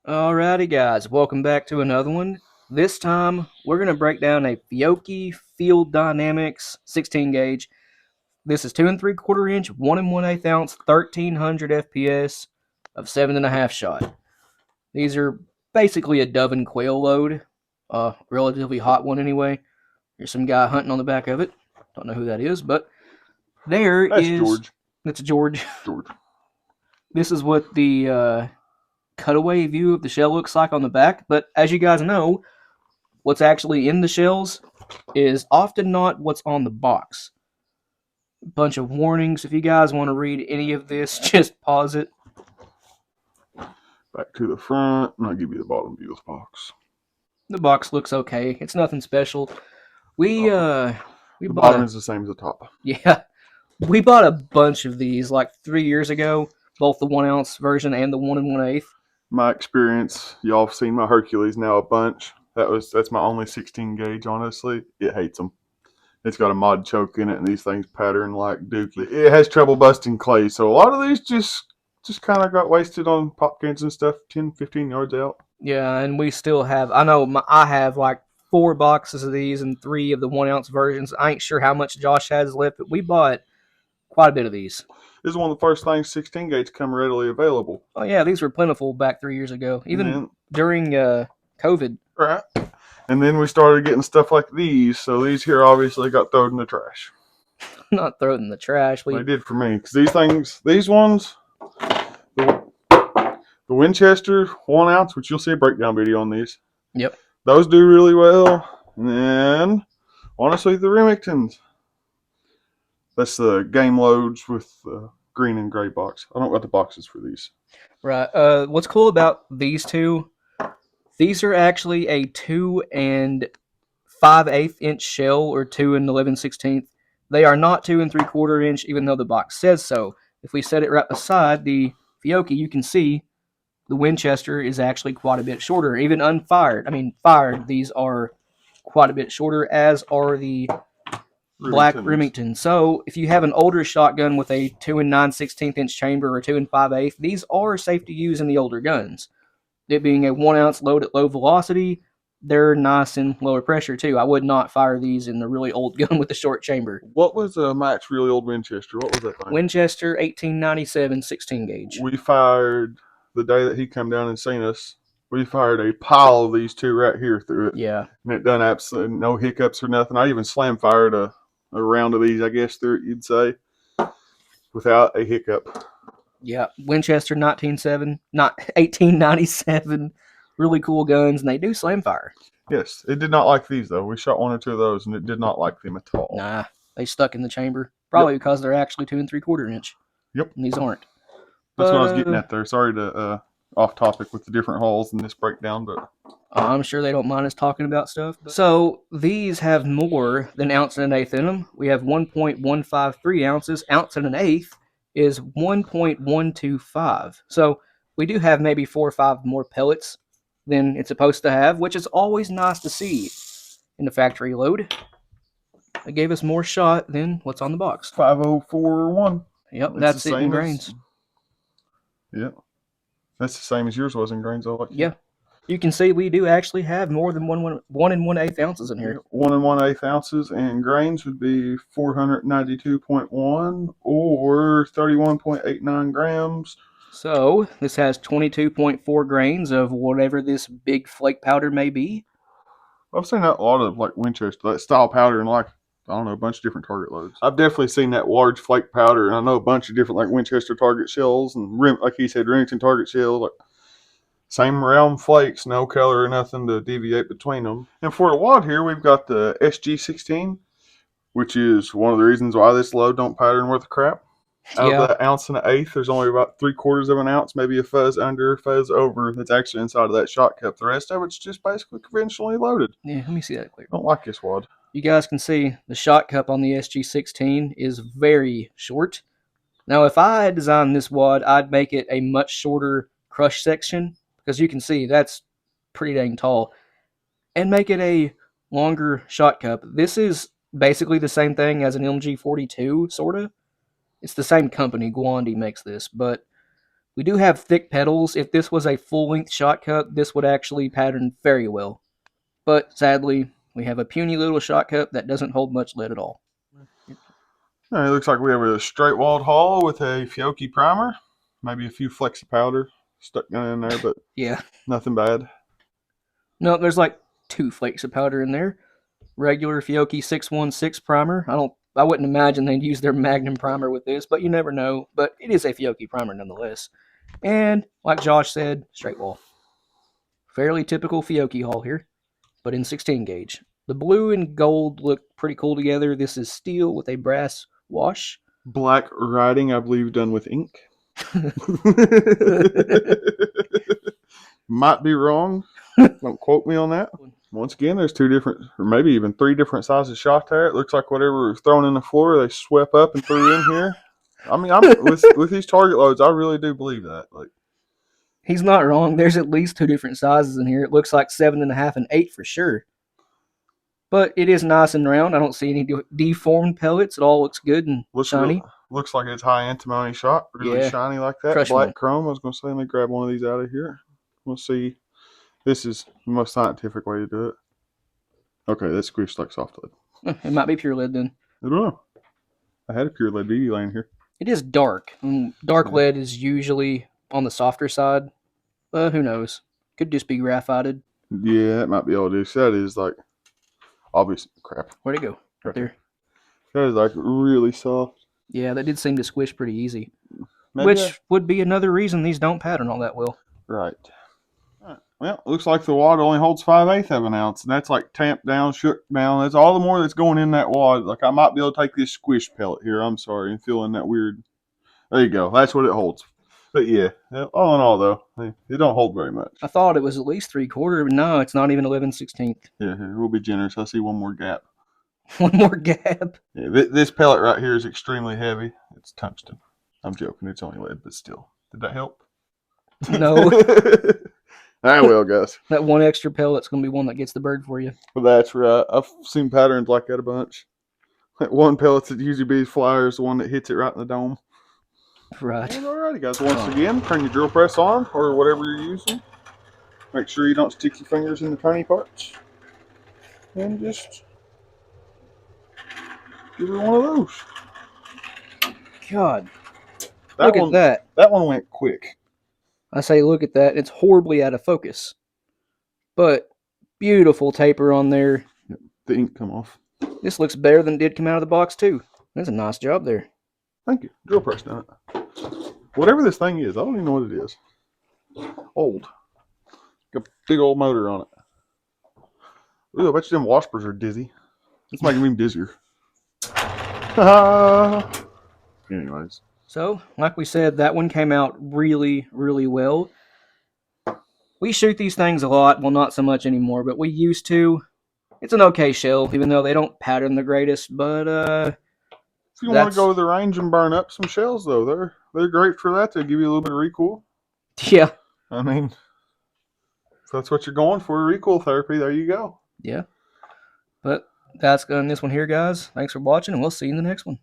Alrighty, guys, welcome back to another one. This time, we're going to break down a Fiocchi Field Dynamics 16 gauge. This is 2 and 3/4 inch, 1 and 1/8 ounce, 1300 FPS of 7.5 shot. These are basically a dove and quail load, relatively hot one anyway. There's some guy hunting on the back of it. Don't know who that is, but there That's is. George. That's George. George. This is what the cutaway view of the shell looks like on the back, but as you guys know, what's actually in the shells is often not what's on the box. A bunch of warnings. If you guys want to read any of this, just pause it. Back to the front, and I'll give you the bottom view of the box. The box looks okay. It's nothing special. We The bought bottom is the same as the top. we bought a bunch of these like 3 years ago, both the 1 ounce version and the 1 and 1/8. My experience, y'all have seen my Hercules now a bunch. That's my only 16 gauge. Honestly, it hates them. It's got a mod choke in it, and these things pattern like dookie. It has trouble busting clay, so a lot of these just kind of got wasted on pop cans and stuff 10, 15 yards out. Yeah, and we still have. I have like 4 boxes of these and 3 of the 1 ounce versions. I ain't sure how much Josh has left, but we bought quite a bit of these. This is one of the first things 16 gauge come readily available. Oh yeah, these were plentiful back 3 years ago, even during COVID. Right. And then we started getting stuff like these. So these here obviously got thrown in the trash. Not throw it in the trash. They did for me. Because these ones, the Winchester 1 ounce, which you'll see a breakdown video on these. Yep. Those do really well. And then, honestly, the Remingtons. That's the game loads with the green and gray box. I don't got the boxes for these. Right. What's cool about these two? These are actually a 2 and 5/8 inch shell, or 2 and 11/16. They are not 2 and 3/4 inch, even though the box says so. If we set it right beside the Fiocchi, you can see the Winchester is actually quite a bit shorter, even unfired. I mean, fired, these are quite a bit shorter, as are the black Remington. So if you have an older shotgun with a 2 and 9/16 inch chamber or 2 and 5/8, these are safe to use in the older guns. It being a 1 ounce load at low velocity, they're nice and lower pressure too. I would not fire these in the really old gun with the short chamber. What was a match really old Winchester? What was that thing? Winchester 1897 16 gauge. We fired the day that he come down and seen us. We fired a pile of these two right here through it. Yeah. And it done absolutely no hiccups or nothing. I even slam fired a round of these, I guess, through it, you'd say, without a hiccup. Yeah, Winchester 1897. Really cool guns, and they do slam fire. Yes, it did not like these, though. We shot 1 or 2 of those, and it did not like them at all. Nah, they stuck in the chamber. Probably because they're actually 2 and 3/4 inch. Yep. And these aren't. That's what I was getting at there. Sorry to off topic with the different holes in this breakdown, but I'm sure they don't mind us talking about stuff. So these have more than ounce and an eighth in them. We have 1.153 ounces. Ounce and an eighth is 1.125. So we do have maybe 4 or 5 more pellets than it's supposed to have, which is always nice to see in the factory load. It gave us more shot than what's on the box. 5041. Yep, that's it in grains. Yep. That's the same as yours was in grains. Yeah. You can see we do actually have more than 1 and 1/8 ounces in here. 1 and 1/8 ounces, and grains would be 492.1 or 31.89 grams. So this has 22.4 grains of whatever this big flake powder may be. I've seen that a lot of like Winchester, that style powder, and like I don't know, a bunch of different target loads. I've definitely seen that large flake powder, and I know a bunch of different like Winchester target shells and like he said, Remington target shells. Like, same round flakes, no color or nothing to deviate between them. And for a wad here, we've got the SG16, which is one of the reasons why this load don't pattern worth of crap. Out of the ounce and an eighth, there's only about 3/4 of an ounce, maybe a fuzz under, fuzz over, that's actually inside of that shot cup. The rest of it's just basically conventionally loaded. Yeah, let me see that clear. I don't like this wad. You guys can see the shot cup on the SG16 is very short. Now, if I had designed this wad, I'd make it a much shorter crush section, because you can see that's pretty dang tall, and make it a longer shot cup. This is basically the same thing as an MG42, sort of. It's the same company, Guandi, makes this, but We do have thick petals. If this was a full-length shot cup, this would actually pattern very well. But sadly, we have a puny little shot cup that doesn't hold much lead at all. All right, it looks like we have a straight walled hull with a Fiocchi primer. Maybe a few flecks of powder stuck in there, but Yeah. nothing bad. No, there's like 2 flakes of powder in there. Regular Fiocchi 616 primer. I wouldn't imagine they'd use their Magnum primer with this, but you never know. But it is a Fiocchi primer nonetheless. And like Josh said, straight wall. Fairly typical Fiocchi hull here, but in 16 gauge. The blue and gold look pretty cool together. This is steel with a brass wash. Black writing, I believe, done with ink. Might be wrong. Don't quote me on that. Once again, there's 2 different, or maybe even 3 different sizes shot there. It looks like whatever was thrown in the floor, they swept up and threw in here. I mean, with these target loads, I really do believe that. Like, he's not wrong. There's at least 2 different sizes in here. It looks like 7.5 and 8 for sure. But it is nice and round. I don't see any deformed pellets. It all looks good and shiny. Looks like it's high antimony shot. Really shiny like that. Crush Black one. chrome. I was going to say, let me grab one of these out of here. We'll see. This is the most scientific way to do it. Okay, that's squished like soft lead. It might be pure lead then. I don't know. I had a pure lead BB laying here. It is dark. Dark lead is usually on the softer side. But who knows? Could just be graphited. Yeah, that might be all it is. That is like obvious crap. Where'd it go? Right there. That is like really soft. Yeah, that did seem to squish pretty easy. Maybe which would be another reason these don't pattern all that well. Right. Well, looks like the wad only holds 5/8 of an ounce, and that's like tamped down, shook down. That's all the more that's going in that wad. Like, I might be able to take this squish pellet here. I'm sorry, and fill in that weird. There you go. That's what it holds. But yeah, all in all though, it don't hold very much. I thought it was at least 3/4, but no, it's not even 11/16. Yeah, we'll be generous. I see one more gap. One more gap. Yeah, this pellet right here is extremely heavy. It's tungsten. I'm joking. It's only lead, but still. Did that help? No. I will, guys. That one extra pellet's going to be one that gets the bird for you. Well, that's right. I've seen patterns like that a bunch. That one pellet that usually be flyers, the one that hits it right in the dome. Right. And alrighty, guys. Once again, turn your drill press on or whatever you're using. Make sure you don't stick your fingers in the tiny parts. And just give her one of those. God. Look at that. That one went quick. I say look at that. It's horribly out of focus. But beautiful taper on there. Yep, the ink come off. This looks better than it did come out of the box too. That's a nice job there. Thank you. Drill press done it. Whatever this thing is, I don't even know what it is. Old. Got a big old motor on it. Ooh, I bet you them washers are dizzy. It's making me dizzier. Anyways. So, like we said, that one came out really, really well. We shoot these things a lot. Well, not so much anymore, but we used to. It's an okay shell, even though they don't pattern the greatest. But if you want to go to the range and burn up some shells, though, they're great for that. They give you a little bit of recoil. Yeah. I mean, if that's what you're going for, recoil therapy, there you go. Yeah. But that's going this one here, guys. Thanks for watching, and we'll see you in the next one.